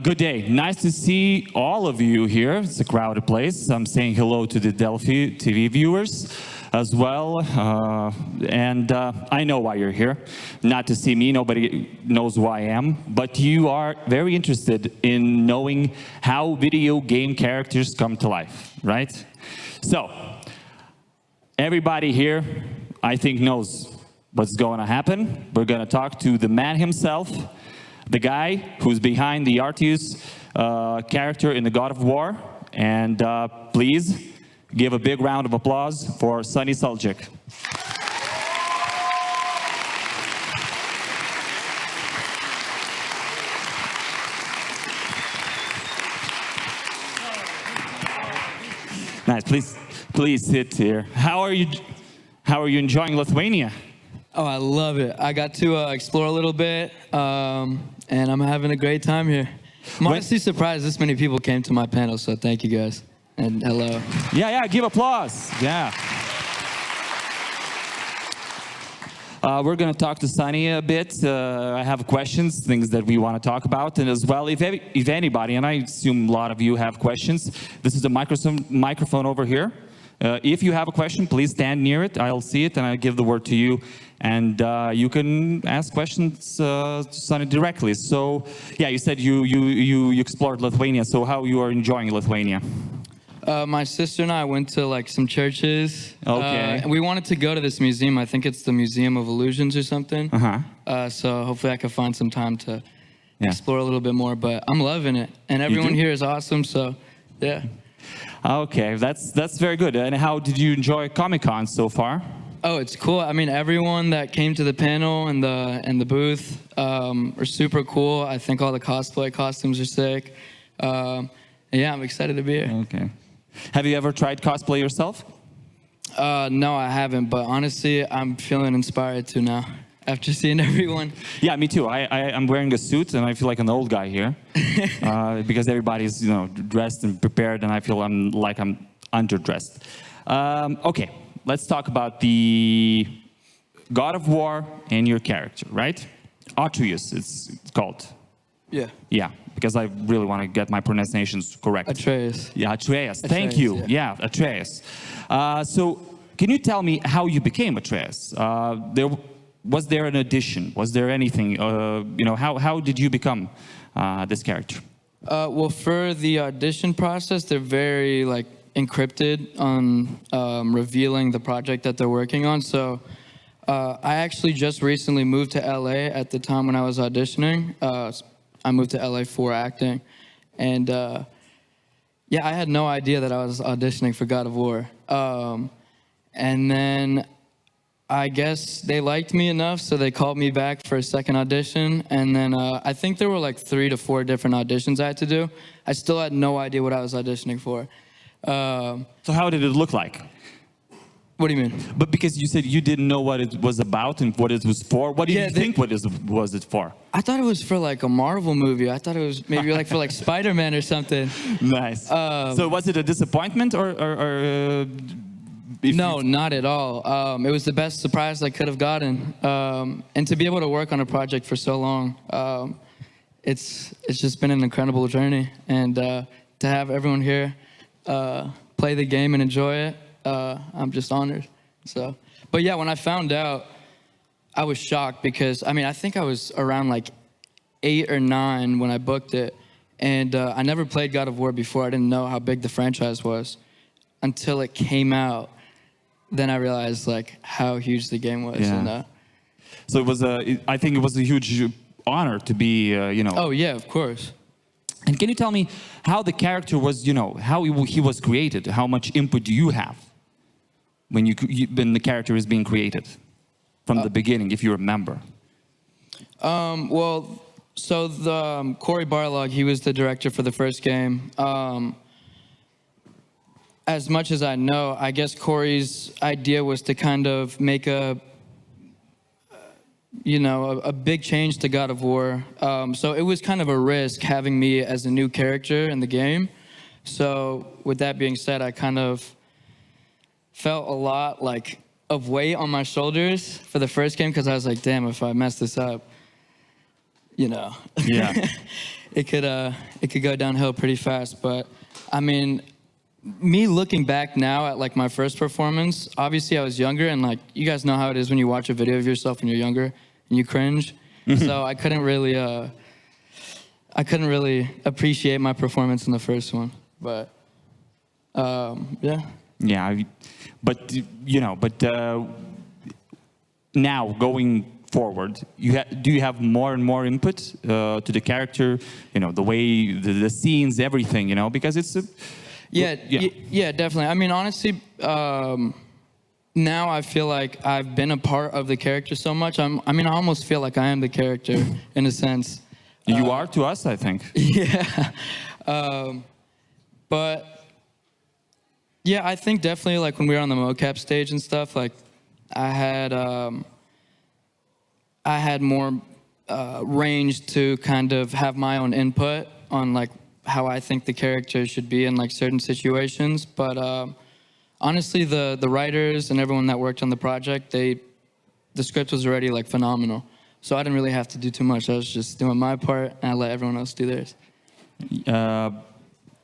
Good day. Nice to see all of you here. It's a crowded place. I'm saying hello to the Delphi TV viewers as well. I know why you're here. Not to see me. Nobody knows who I am. But you are very interested in knowing how video game characters come to life, right? So, everybody here, I think, knows what's going to happen. We're going to talk to the man himself, the guy who's behind the Atreus character in the God of War. And please give a big round of applause for Suljic. Nice. Please sit here. How are you enjoying Lithuania? Oh, I love it. I got to explore a little bit, and I'm having a great time here. I'm honestly surprised this many people came to my panel, so thank you guys. And hello. Yeah, give applause. Yeah. We're going to talk to Sunny a bit. I have questions, things that we want to talk about. And as well, if anybody, and I assume a lot of you have questions, this is a microphone over here. If you have a question, please stand near it. I'll see it and I'll give the word to you. And you can ask questions to Sunny directly. So, yeah, you said you explored Lithuania. So how you are enjoying Lithuania? My sister and I went to like some churches. Okay. And we wanted to go to this museum. I think it's the Museum of Illusions or something. So hopefully I can find some time to explore a little bit more. But I'm loving it. And everyone here is awesome. So, yeah. Okay, that's very good. And how did you enjoy Comic-Con so far? Oh, it's cool. I mean, everyone that came to the panel and the booth are super cool. I think all the cosplay costumes are sick. Yeah, I'm excited to be here. Okay. Have you ever tried cosplay yourself? No, I haven't. But honestly, I'm feeling inspired to now after seeing everyone. Yeah, me too. I'm wearing a suit and I feel like an old guy here because everybody's dressed and prepared, and I feel I'm underdressed. Okay, let's talk about the God of War and your character, right? Atreus, it's called. Yeah. Yeah, because I really want to get my pronunciations correct. Atreus. Yeah, Atreus. Thank you. Yeah, Atreus. So, can you tell me how you became Atreus? Was there an audition? Was there anything? How did you become this character? Well, for the audition process, they're very encrypted on revealing the project that they're working on. So I actually just recently moved to LA at the time when I was auditioning. I moved to LA for acting. And yeah, I had no idea that I was auditioning for God of War. And then I guess they liked me enough, so they called me back for a second audition. And then I think there were 3 to 4 different auditions I had to do. I still had no idea what I was auditioning for. So how did it look like? What do you mean? But because you said you didn't know what it was about and what it was for, what did you think was it for? I thought it was for a Marvel movie. I thought it was maybe for Spider-Man or something. Nice. So was it a disappointment or no, not at all. It was the best surprise I could have gotten. And to be able to work on a project for so long, it's just been an incredible journey. And to have everyone here play the game and enjoy it, I'm just honored. So, but yeah, when I found out, I was shocked because, I think I was around 8 or 9 when I booked it. And I never played God of War before. I didn't know how big the franchise was until it came out. Then I realized how huge the game was. Yeah. And, so it was I think it was a huge honor to be, Oh yeah, of course. And can you tell me how the character was, how he was created? How much input do you have when when the character is being created from the beginning, if you remember? Well, so the Cory Barlog, he was the director for the first game. As much as I know, I guess Cory's idea was to kind of make a big change to God of War. So it was kind of a risk having me as a new character in the game. So with that being said, I kind of felt a lot of weight on my shoulders for the first game because I was like, damn, if I mess this up, you know, Yeah. it could go downhill pretty fast. But I mean, me looking back now at like my first performance, obviously I was younger, and like you guys know how it is when you watch a video of yourself when you're younger and you cringe. So I couldn't really appreciate my performance in the first one. But yeah. Yeah, but you know, now going forward, do you have more and more input to the character? You know, the way the scenes, everything. You know, because it's a yeah, definitely. I mean, honestly, now I feel like I've been a part of the character so much. I almost feel like I am the character in a sense. You are to us, I think. Yeah, but yeah, I think definitely like when we were on the mocap stage and stuff, like I had more range to kind of have my own input on like how I think the character should be in like certain situations. But honestly, the writers and everyone that worked on the project, the script was already like phenomenal. So I didn't really have to do too much. I was just doing my part, and I let everyone else do theirs.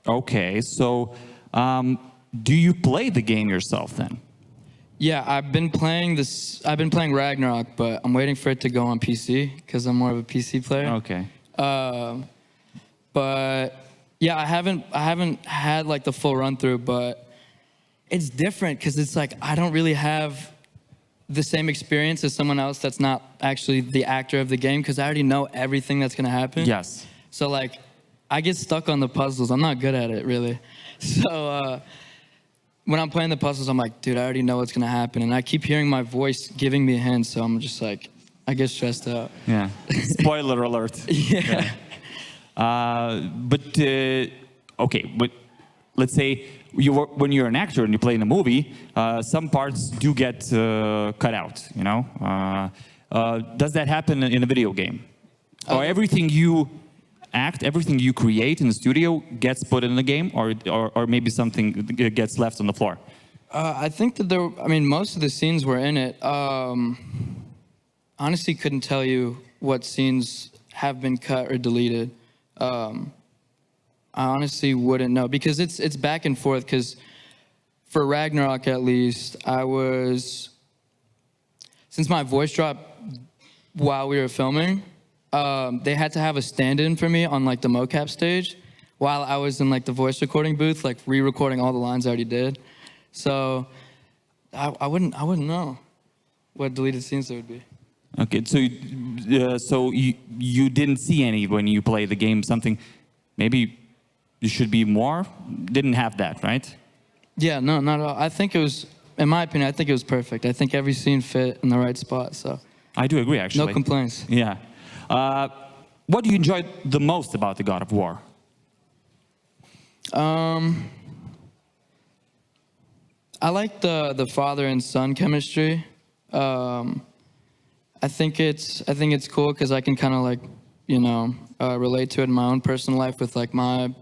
Okay, so do you play the game yourself then? Yeah, I've been playing Ragnarok, but I'm waiting for it to go on PC because I'm more of a PC player. Okay. But yeah, I haven't had like the full run through, but it's different because it's like I don't really have the same experience as someone else that's not actually the actor of the game, because I already know everything that's gonna happen. Yes. So like, I get stuck on the puzzles. I'm not good at it really. So when I'm playing the puzzles, I'm like, dude, I already know what's gonna happen, and I keep hearing my voice giving me hints. So I'm just like, I get stressed out. Yeah. Spoiler alert. Yeah. Okay, but let's say when you're an actor and you play in a movie, some parts do get cut out, you know? Does that happen in a video game? Or everything you act, everything you create in the studio gets put in the game, or maybe something gets left on the floor? I think that most of the scenes were in it. Honestly, couldn't tell you what scenes have been cut or deleted. I honestly wouldn't know, because it's back and forth, because for Ragnarok at least, since my voice dropped while we were filming, they had to have a stand-in for me on like the mocap stage while I was in like the voice recording booth, like re-recording all the lines I already did. So I wouldn't know what deleted scenes there would be. Okay, so you didn't see any when you play the game, something maybe you should be more? Didn't have that, right? Yeah, no, not at all. I think it was, in my opinion, I think it was perfect. I think every scene fit in the right spot, so. I do agree, actually. No complaints. Yeah. What do you enjoy the most about the God of War? I like the father and son chemistry. I think it's cool because I can kind of like, relate to it in my own personal life with like my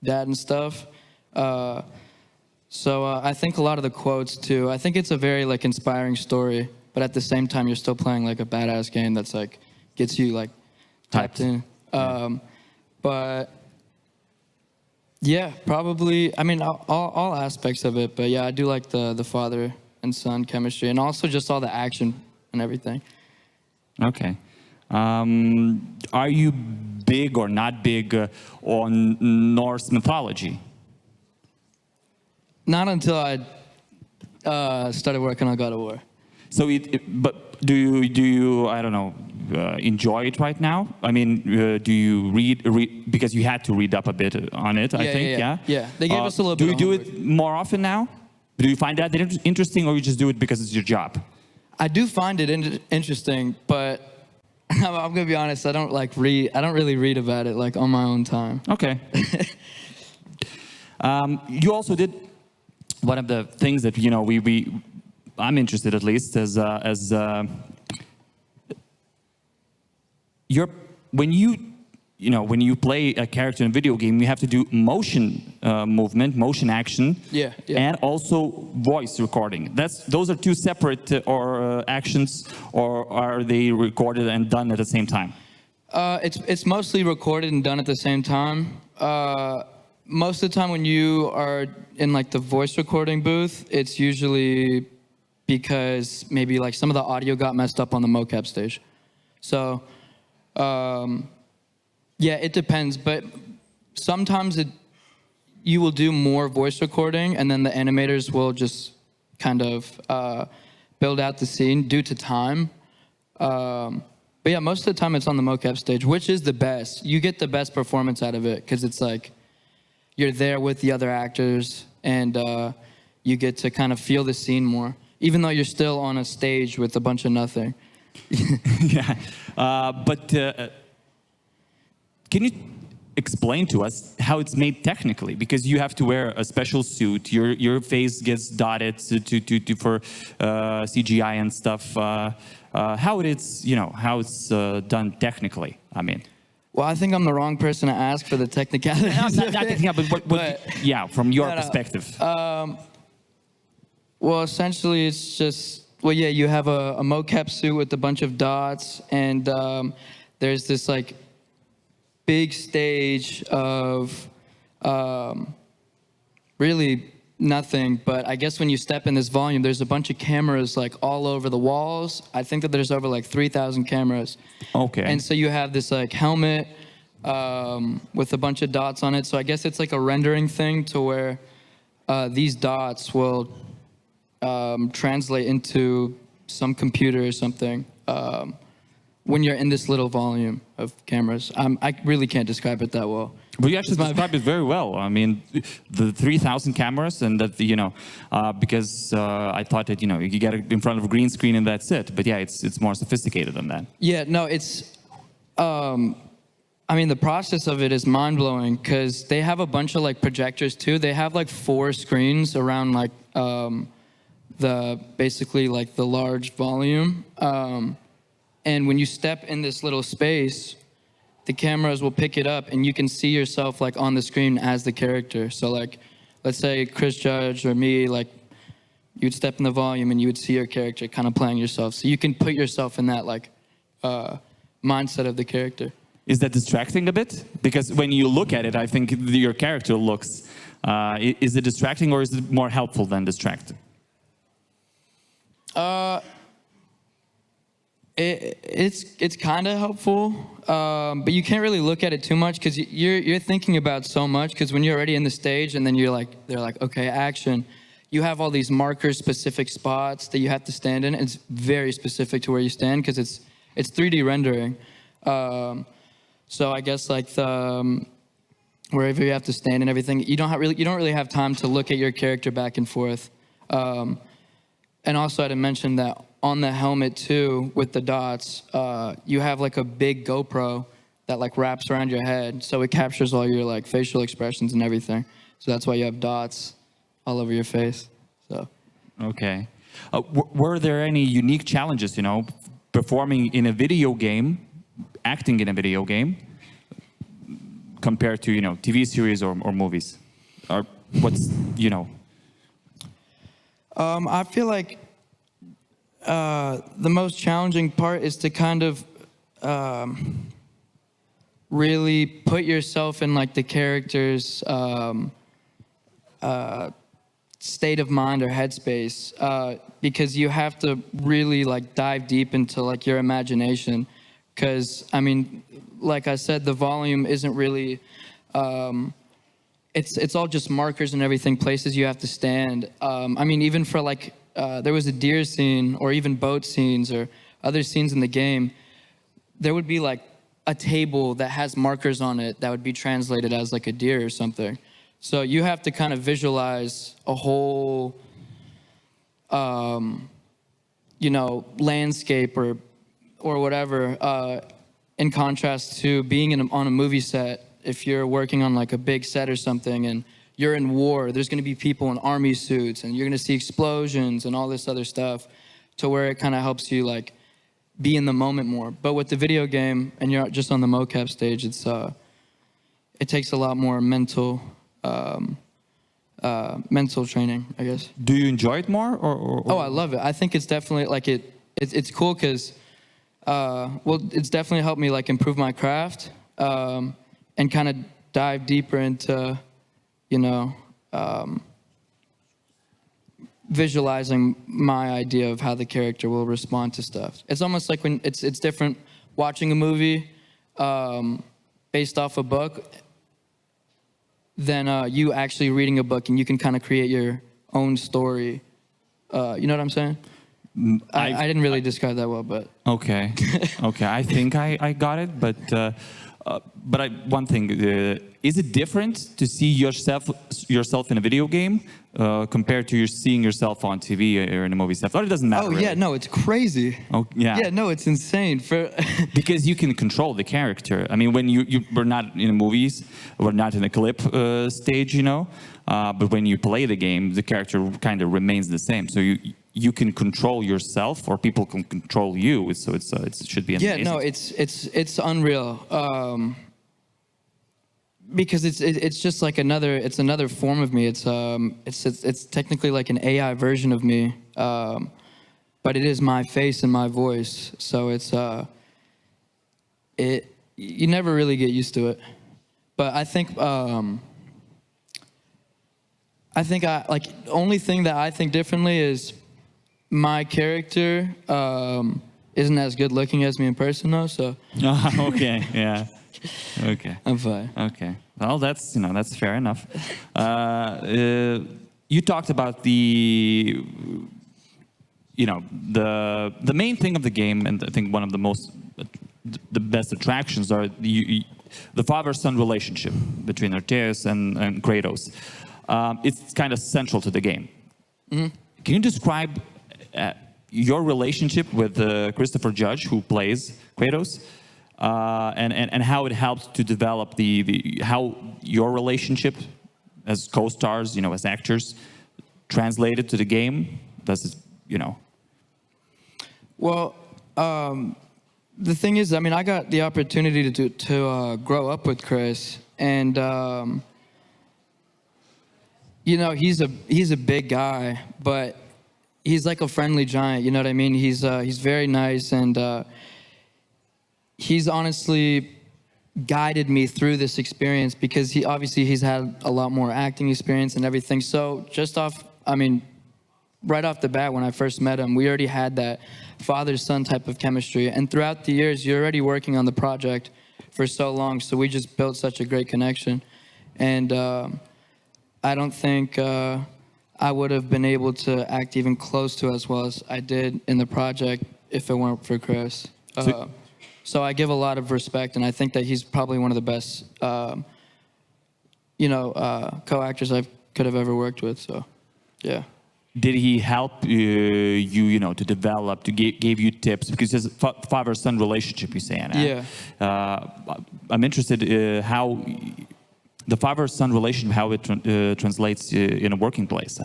dad and stuff. So I think a lot of the quotes too. I think it's a very like inspiring story, but at the same time you're still playing like a badass game that's like gets you like tapped in. But yeah, probably. I mean, all aspects of it. But yeah, I do like the father and son chemistry, and also just all the action and everything. Okay. Are you big or not big on Norse mythology? Not until I started working on God of War. So, but do you I don't know, enjoy it right now? I mean, do you read because you had to read up a bit on it? I think, yeah. They gave us a little bit. Do you do it more often now? Do you find that interesting, or you just do it because it's your job? I do find it interesting, but I'm gonna be honest. I don't really read about it like on my own time. Okay. You also did one of the things that I'm interested, at least, as when you play a character in a video game, you have to do motion movement, motion action, and also voice recording. Those are two separate actions, or are they recorded and done at the same time? It's mostly recorded and done at the same time. Most of the time when you are in like the voice recording booth, it's usually because maybe like some of the audio got messed up on the mocap stage. So, yeah, it depends. But sometimes you will do more voice recording, and then the animators will just kind of build out the scene due to time. But yeah, most of the time it's on the mocap stage, which is the best. You get the best performance out of it because it's like you're there with the other actors, and you get to kind of feel the scene more, even though you're still on a stage with a bunch of nothing. Yeah, but can you explain to us how it's made technically? Because you have to wear a special suit. Your face gets dotted for CGI and stuff. How it is, how it's done technically. I mean. Well, I think I'm the wrong person to ask for the technicalities. Yeah, from your perspective. Well, essentially, it's just, yeah, you have a mocap suit with a bunch of dots, and there's this like big stage of really nothing, but I guess when you step in this volume, there's a bunch of cameras like all over the walls. I think that there's over like 3,000 cameras. Okay. And so you have this like helmet with a bunch of dots on it. So I guess it's like a rendering thing to where these dots will translate into some computer or something when you're in this little volume of cameras. I really can't describe it that well. But you actually described it very well. I mean, the 3,000 cameras, and that, because I thought that, you get it in front of a green screen and that's it. But yeah, it's more sophisticated than that. Yeah, no, it's, I mean, the process of it is mind-blowing because they have a bunch of like projectors too. They have like 4 screens around like basically like the large volume. And when you step in this little space, the cameras will pick it up and you can see yourself like on the screen as the character. So like, let's say Chris Judge or me, like you'd step in the volume and you would see your character kind of playing yourself. So you can put yourself in that like mindset of the character. Is that distracting a bit? Because when you look at it, I think your character looks, is it distracting or is it more helpful than distracting? It's kind of helpful, but you can't really look at it too much because you're thinking about so much. Because when you're already in the stage and then they're like, okay, action. You have all these marker-specific spots that you have to stand in. It's very specific to where you stand because it's 3D rendering. So I guess like wherever you have to stand and everything, you don't really have time to look at your character back and forth. And also I had to mention that on the helmet too, with the dots, you have like a big GoPro that like wraps around your head. So it captures all your like facial expressions and everything. So that's why you have dots all over your face. So. Okay. Were there any unique challenges, performing in a video game, acting in a video game, compared to, TV series or movies? Or what's, I feel like the most challenging part is to kind of really put yourself in like the character's state of mind or headspace, because you have to really like dive deep into like your imagination. Because I mean, like I said, the volume isn't really. It's all just markers and everything, places you have to stand. I mean, even for like, there was a deer scene or even boat scenes or other scenes in the game, there would be like a table that has markers on it that would be translated as like a deer or something. So you have to kind of visualize a whole, landscape or whatever, in contrast to being on a movie set. If you're working on like a big set or something and you're in war, there's going to be people in army suits and you're going to see explosions and all this other stuff, to where it kind of helps you like be in the moment more. But with the video game and you're just on the mocap stage, it takes a lot more mental training, I guess. Do you enjoy it more or? Oh, I love it. I think it's definitely like it's cool because Well, it's definitely helped me like improve my craft and kind of dive deeper into, you know, visualizing my idea of how the character will respond to stuff. It's almost like when it's different watching a movie based off a book than you actually reading a book, and you can kind of create your own story. You know what I'm saying? I didn't really describe that well, but Okay, okay. I think I got it, but one thing: is it different to see yourself in a video game compared to you seeing yourself on TV or in a movie stuff? Or it doesn't matter. oh really? yeah, no, it's crazy. Oh yeah. Yeah, no, it's insane. For Because you can control the character. I mean, when we're not in movies, we're not in a clip stage, you know. But when you play the game, the character kind of remains the same. So you can control yourself, or people can control you. So it should be amazing. yeah, no, it's unreal. Because it's just like another form of me. It's technically like an AI version of me, but it is my face and my voice. So you never really get used to it. But I think only thing that I think differently is my character isn't as good looking as me in person though. So Okay, yeah. Okay. I'm fine. Okay. Well, that's fair enough. You talked about the main thing of the game, and I think one of the best attractions are the father-son relationship between Atreus and Kratos. It's kind of central to the game. Mm-hmm. Can you describe your relationship with Christopher Judge, who plays Kratos? And how it helped to develop how your relationship as co-stars, as actors, translated to the game? Does it, Well, the thing is, I mean, I got the opportunity to grow up with Chris, and he's a big guy, but he's like a friendly giant. You know what I mean? He's very nice, and he's honestly guided me through this experience because he's had a lot more acting experience and everything. So right off the bat, when I first met him, we already had that father-son type of chemistry. And throughout the years, you're already working on the project for so long. So we just built such a great connection. And I don't think I would have been able to act even close to as well as I did in the project if it weren't for Chris. So I give a lot of respect, and I think that he's probably one of the best, co-actors I could have ever worked with. So, yeah. Did he help you, to develop, gave you tips? Because it's a father-son relationship, you say, Anna. Yeah. I'm interested how the father-son relationship, how it translates in a working place.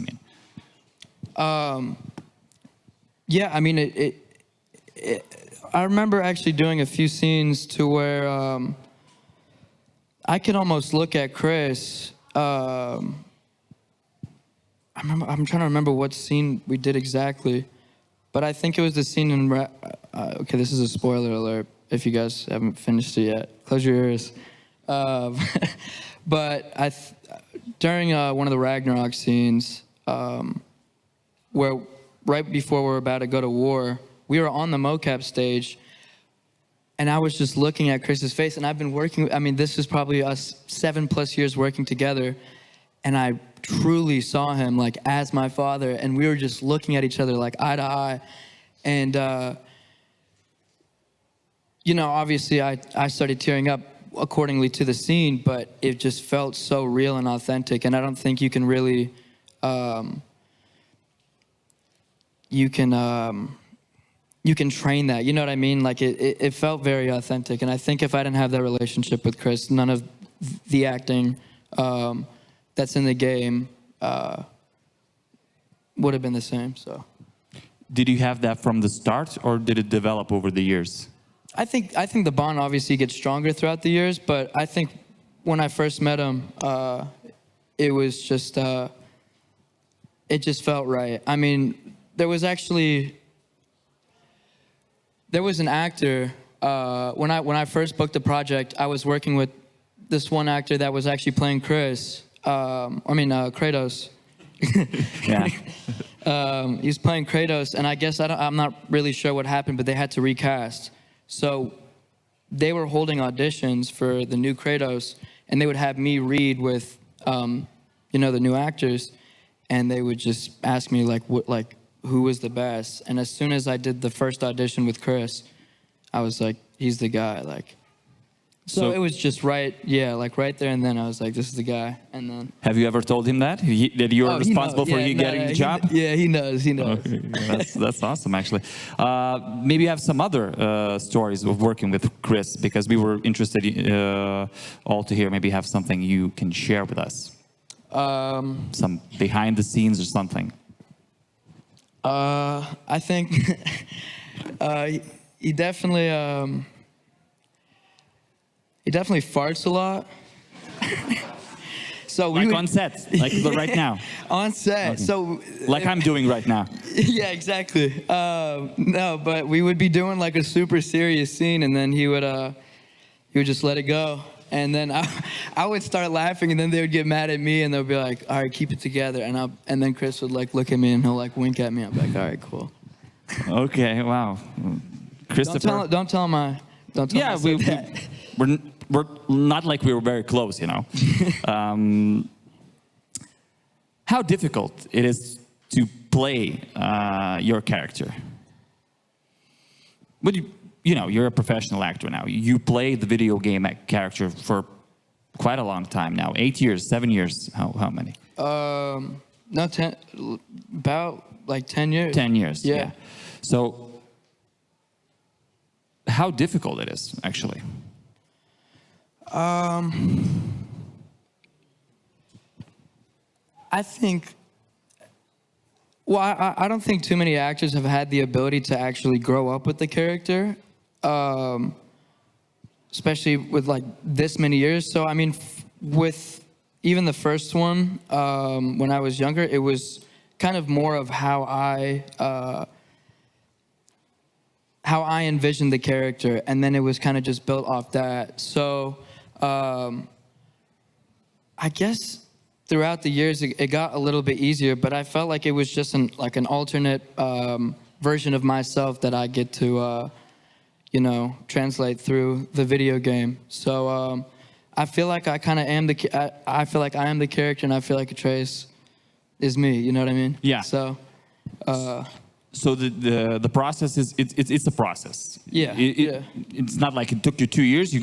Yeah, I mean, I remember actually doing a few scenes to where I could almost look at Chris. I'm trying to remember what scene we did exactly, but I think it was the scene in. Okay, this is a spoiler alert if you guys haven't finished it yet. Close your ears. But during one of the Ragnarök scenes, where right before we were about to go to war, we were on the mocap stage, and I was just looking at Chris's face, and I've been working, this is probably us 7+ years working together, and I truly saw him like as my father, and we were just looking at each other like eye to eye, and obviously I started tearing up accordingly to the scene, but it just felt so real and authentic, and I don't think you can really, you can train that, you know what I mean? Like it felt very authentic, and I think if I didn't have that relationship with Chris, none of the acting that's in the game would have been the same. So, did you have that from the start, or did it develop over the years? I think the bond obviously gets stronger throughout the years, but I think when I first met him, it was just it just felt right. I mean, there was actually there was an actor, when I first booked the project, I was working with this one actor that was actually playing Kratos. Yeah. He was playing Kratos, and I guess I'm not really sure what happened, but they had to recast. So they were holding auditions for the new Kratos, and they would have me read with, the new actors, and they would just ask me who was the best. And as soon as I did the first audition with Chris, I was like, he's the guy. So it was just right there and then I was like, this is the guy. And then have you ever told him that you're responsible for getting the job? He knows. Okay. That's awesome, actually. Maybe you have some other stories of working with Chris, because we were interested all to hear. Maybe you have something you can share with us. Some behind the scenes or something. I think he definitely farts a lot. So on set, right now. On set. Okay. So like I'm doing right now. Yeah, exactly. No, but we would be doing a super serious scene, and then he would just let it go. And then I would start laughing, and then they would get mad at me, and they'll be like, all right, keep it together. And then Chris would look at me, and he'll wink at me. I'm like, all right, cool. Okay, wow. Christopher. Don't tell him I said that. We're not like we were very close, How difficult it is to play your character? You're a professional actor now. You play the video game character for quite a long time now. 8 years, 7 years. How many? No, 10. About 10 years. 10 years. Yeah. So, how difficult it is actually? I think. Well, I don't think too many actors have had the ability to actually grow up with the character, especially with this many years. So I mean, with even the first one, when I was younger, it was kind of more of how I envisioned the character, and then it was kind of just built off that. So I guess throughout the years, it got a little bit easier, but I felt like it was just an alternate version of myself that I get to, translate through the video game. So I feel like I kind of am I feel like I am the character, and I feel like Atreus is me. You know what I mean? Yeah. So. So the process is it's a process. Yeah. It's not like it took you 2 years. I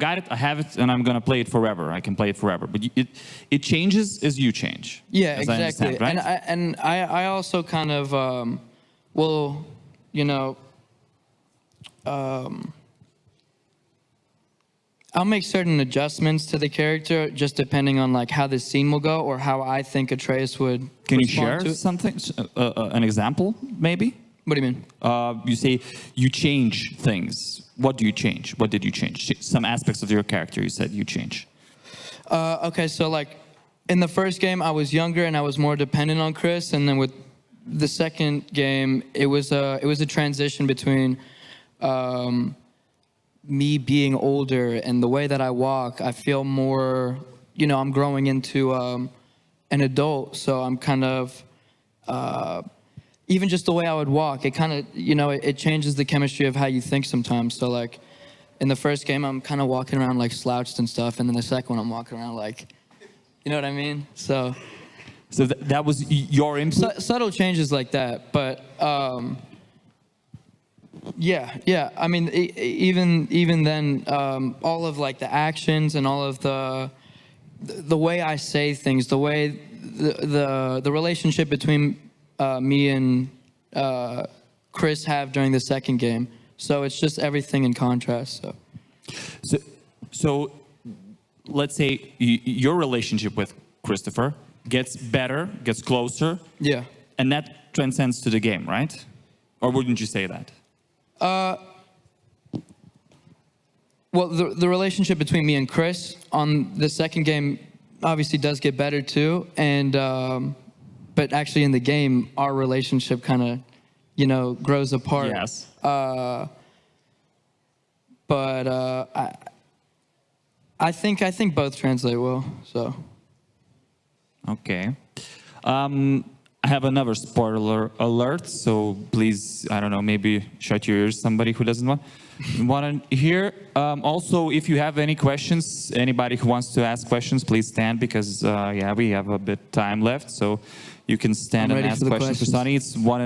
got it. I have it, and I'm gonna play it forever. I can play it forever. But it changes as you change. Yeah, as I exactly. right? And I also kind of I'll make certain adjustments to the character just depending on how the scene will go or how I think Atreus would. Can you share something, an example, maybe? What do you mean? You say you change things. What do you change? What did you change? Some aspects of your character you said you change. Okay, so in the first game I was younger and I was more dependent on Chris, and then with the second game it was a transition between. Me being older and the way that I walk, I feel more, I'm growing into an adult. So I'm kind of, even just the way I would walk, it kind of, it changes the chemistry of how you think sometimes. So in the first game, I'm kind of walking around slouched and stuff. And then the second one, I'm walking around you know what I mean? So that was your input? Subtle changes like that, but... Yeah. I mean, even then, all of the actions and all of the way I say things, the way the relationship between me and Chris have during the second game. So it's just everything in contrast. So let's say your relationship with Christopher gets better, gets closer. Yeah. And that transcends to the game, right? Or wouldn't you say that? Well, the relationship between me and Chris on the second game obviously does get better too, and but actually in the game our relationship kind of, grows apart. Yes. but I think both translate well. So. Okay. I have another spoiler alert, so please, I don't know, maybe shut your ears, somebody who doesn't want to hear. Also, if you have any questions, anybody who wants to ask questions, please stand, because, yeah, we have a bit time left, so you can stand and ask questions for Sonny. It's one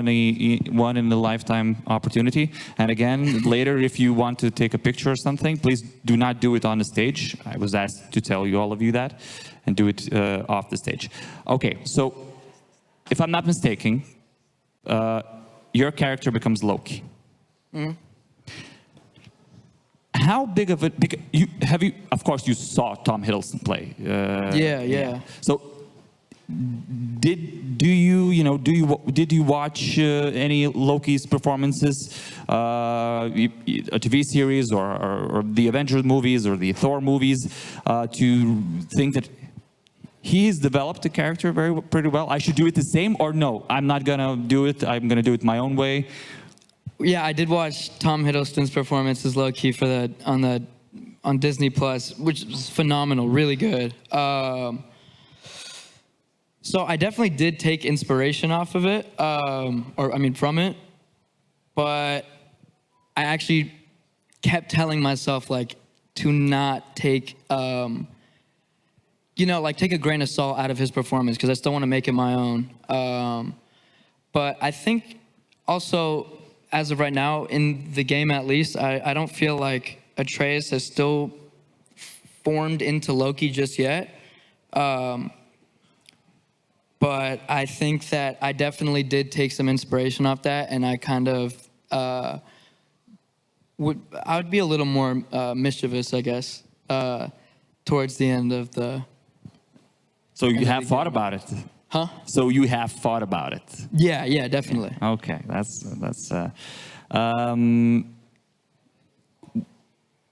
in a lifetime opportunity. And again, later, if you want to take a picture or something, please do not do it on the stage. I was asked to tell you all of you that, and do it off the stage. Okay, so if I'm not mistaken, your character becomes Loki. Mm-hmm. How big of a of course you saw Tom Hiddleston play. Yeah. So did you watch any Loki's performances, a TV series or the Avengers movies or the Thor movies, to think that he's developed the character pretty well? I should do it the same, or no, I'm not gonna do it, I'm gonna do it my own way? Yeah, I did watch Tom Hiddleston's performance as Loki on Disney Plus, which was phenomenal, really good. So I definitely did take inspiration off of it, from it, but I actually kept telling myself to not take take a grain of salt out of his performance, because I still want to make it my own. But I think also, as of right now, in the game at least, I don't feel like Atreus has still formed into Loki just yet. But I think that I definitely did take some inspiration off that, and I kind of I would be a little more mischievous, I guess, towards the end of the. So you have thought about it? Huh? So you have thought about it? Yeah, definitely. Okay, that's.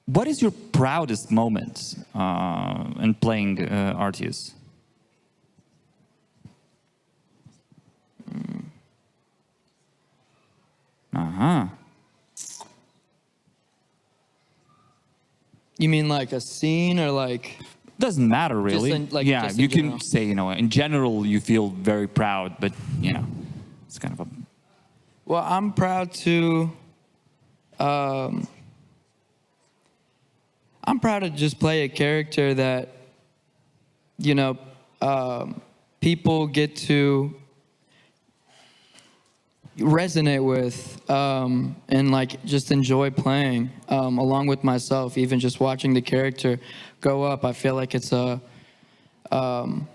What is your proudest moment in playing Atreus? You mean like a scene, or like? Doesn't matter really. You can say, in general you feel very proud, but it's kind of a. Well, I'm proud to. I'm proud to just play a character that, people get to resonate with, and just enjoy playing, along with myself. Even just watching the character grow up, I feel like it's a I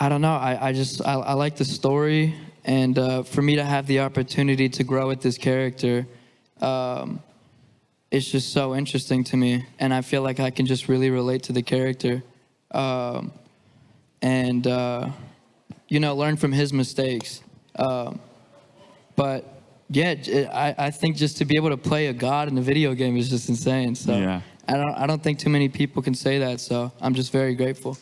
don't know, I like the story, and for me to have the opportunity to grow with this character, it's just so interesting to me, and I feel like I can just really relate to the character, and learn from his mistakes. But yeah, I think just to be able to play a god in a video game is just insane. So yeah. I don't think too many people can say that. So I'm just very grateful.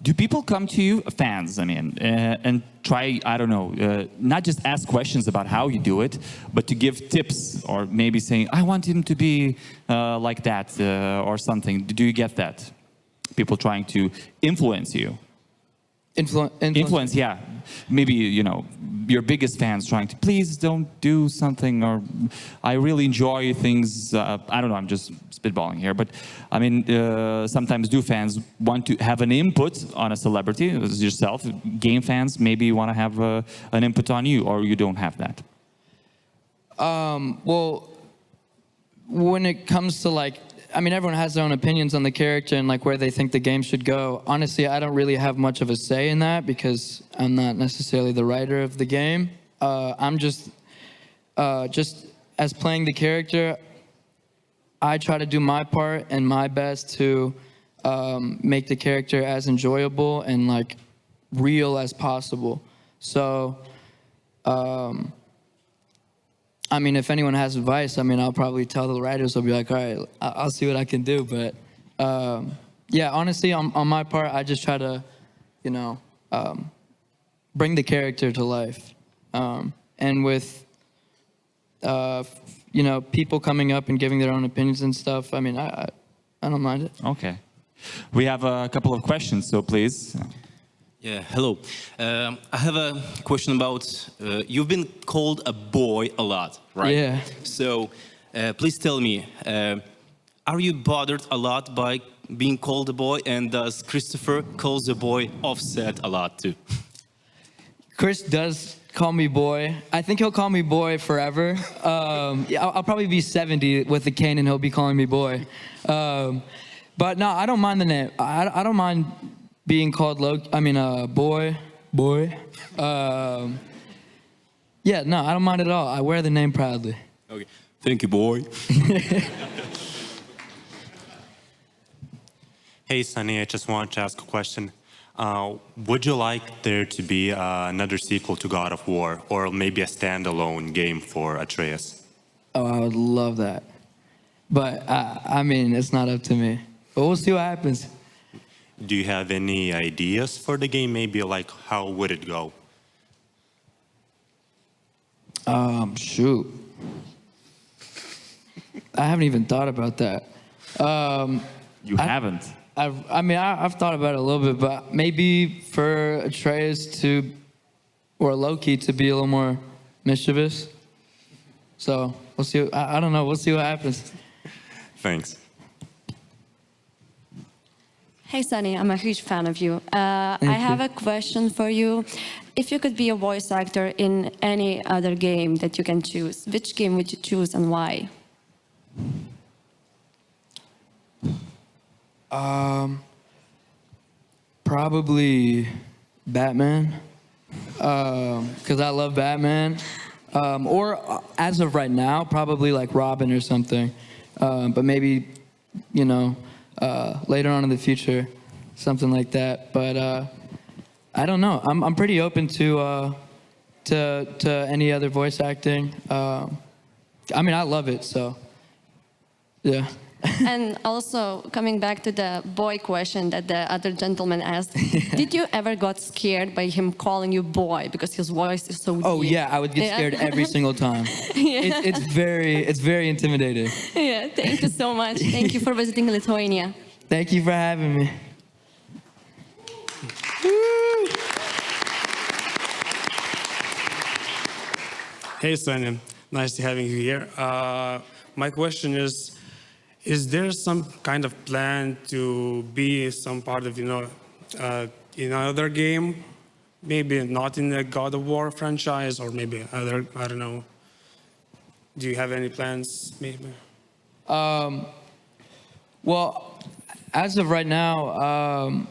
Do people come to you, fans, and try, I don't know, not just ask questions about how you do it, but to give tips, or maybe saying, I want him to be like that, or something? Do you get that? People trying to influence you? Influence, yeah. Maybe, your biggest fans trying to, please don't do something, or I really enjoy things, I don't know, I'm just spitballing here, but sometimes do fans want to have an input on a celebrity, as yourself? Game fans maybe want to have an input on you, or you don't have that? Well, when it comes to everyone has their own opinions on the character and where they think the game should go. Honestly, I don't really have much of a say in that, because I'm not necessarily the writer of the game. I'm just as playing the character, I try to do my part and my best to make the character as enjoyable and real as possible. So, if anyone has advice, I'll probably tell the writers. I'll be like, all right, I'll see what I can do. But yeah, honestly, on my part, I just try to, bring the character to life. And with people coming up and giving their own opinions and stuff. I mean, I don't mind it. Okay. We have a couple of questions, so please. Yeah, hello. I have a question about, you've been called a boy a lot, right? Yeah. So please tell me, are you bothered a lot by being called a boy, and does Christopher calls the boy Offset a lot too? Chris does call me boy. I think he'll call me boy forever. I'll probably be 70 with a cane and he'll be calling me boy. But no, I don't mind the name. I don't mind being called boy. Yeah, no, I don't mind at all. I wear the name proudly. Okay, thank you, boy. Hey, Sunny, I just wanted to ask a question. Would you like there to be another sequel to God of War, or maybe a standalone game for Atreus? Oh, I would love that. But, I mean, it's not up to me. But we'll see what happens. Do you have any ideas for the game? Maybe like how would it go? Shoot. I haven't even thought about that. You haven't? I've thought about it a little bit, but maybe for Atreus or Loki to be a little more mischievous. So we'll see. I don't know. We'll see what happens. Thanks. Hey, Sunny, I'm a huge fan of you. I have a question for you. If you could be a voice actor in any other game that you can choose, which game would you choose and why? Probably Batman, because I love Batman. Or as of right now, probably like Robin or something. But maybe, later on in the future, something like that. But I don't know. I'm pretty open to any other voice acting. I love it. So, yeah. And also, coming back to the boy question that the other gentleman asked, did you ever got scared by him calling you boy because his voice is so deep? Oh yeah, I would get scared every single time. Yeah. It's very intimidating. Yeah, thank you so much. Thank you for visiting Lithuania. Thank you for having me. Hey, Sonia. Nice to having you here. My question is there some kind of plan to be some part of, in another game? Maybe not in the God of War franchise, or maybe other, I don't know. Do you have any plans, maybe? Well, as of right now,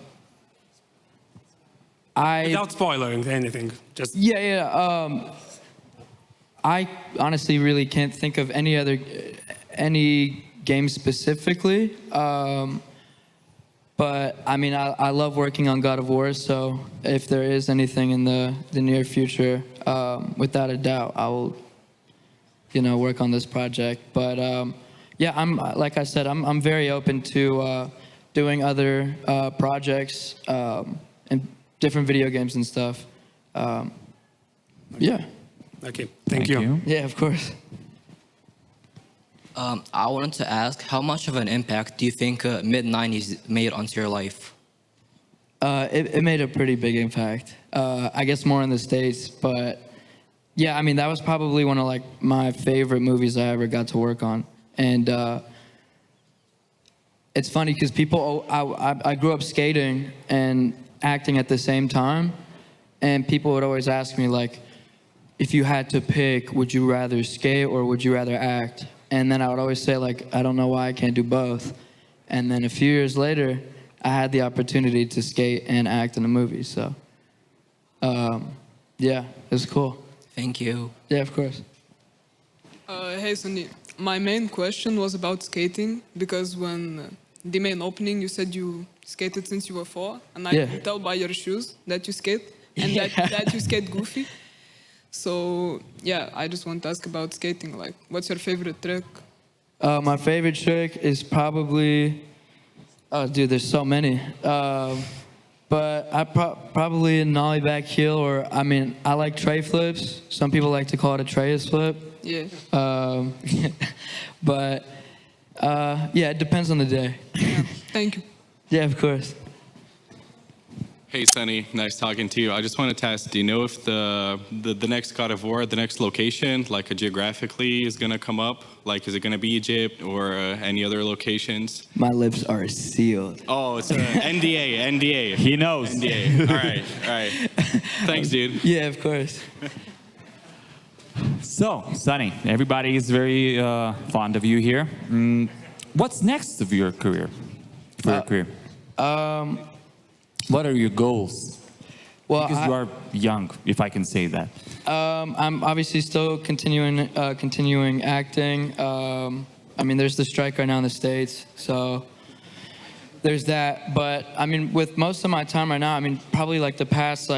Without spoiling anything, just... Yeah. I honestly really can't think of any game specifically. But I love working on God of War, so if there is anything in the near future, without a doubt, I will, work on this project. But yeah, like I said, I'm very open to doing other projects and different video games and stuff. Yeah. Okay, thank you. Yeah, of course. I wanted to ask, how much of an impact do you think mid-90s made onto your life? It made a pretty big impact. I guess more in the States, but yeah, that was probably one of my favorite movies I ever got to work on. And it's funny because I grew up skating and acting at the same time, and people would always ask me if you had to pick, would you rather skate or would you rather act? And then I would always say, I don't know why I can't do both. And then a few years later, I had the opportunity to skate and act in a movie. So, yeah, it was cool. Thank you. Yeah, of course. Hey, Sandy. My main question was about skating, because when the main opening, you said you skated since you were 4, and I can tell by your shoes that you skate, and that you skate goofy. So, yeah, I just want to ask about skating. What's your favorite trick? My favorite trick is probably... Oh, dude, there's so many. But I probably a nollie back heel, or, I like tray flips. Some people like to call it a Atreus flip. Yeah. But yeah, it depends on the day. Thank you. Yeah, of course. Hey, Sunny. Nice talking to you. I just wanted to ask, do you know if the next God of War, the next location, like geographically, is going to come up? Like, is it going to be Egypt or any other locations? My lips are sealed. Oh, it's NDA. He knows. NDA. All right. Thanks, dude. Yeah, of course. So, Sunny, everybody is very fond of you here. What's next of your career? For your career? What are your goals? Well, Because you are young, if I can say that. I'm obviously still continuing acting. I mean, there's the strike right now in the States, so there's that. But I mean, with most of my time right now, I mean, probably like the past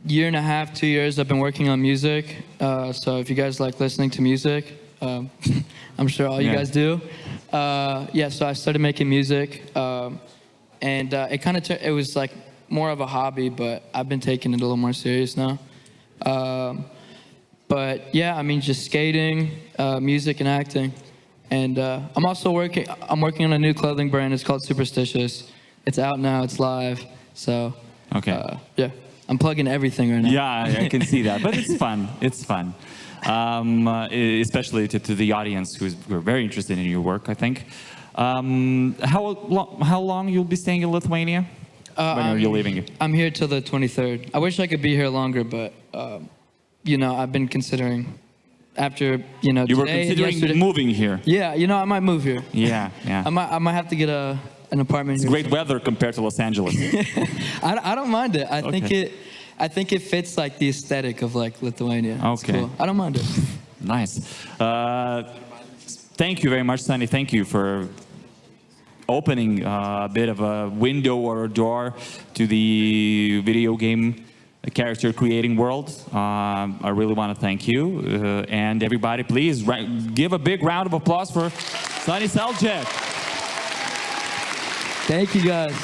year and a half, 2 years, I've been working on music. So if you guys like listening to music, I'm sure all you guys do. Yeah, so I started making music, and it was like more of a hobby, but I've been taking it a little more serious now. But yeah, I mean, just skating, music, and acting. And I'm working on a new clothing brand. It's called Superstitious. It's out now. It's live. So yeah, I'm plugging everything right now. Yeah, I can see that, but it's fun. It's fun, especially to the audience who are very interested in your work, I think. How long you'll be staying in Lithuania? When are you leaving? I'm here till the 23rd. I wish I could be here longer, but you know, I've been considering after, you know, You were today, considering yesterday- moving here. Yeah, you know, I might move here. Yeah. I might have to get an apartment It's here. great weather compared to Los Angeles. I don't mind it. Okay. I think it fits like the aesthetic of like Lithuania. It's Okay. cool. I don't mind it. Nice. Thank you very much, Sunny. Thank you for opening a bit of a window or a door to the video game character creating world. I really want to thank you. And everybody, please give a big round of applause for Sunny Suljic. Thank you, guys.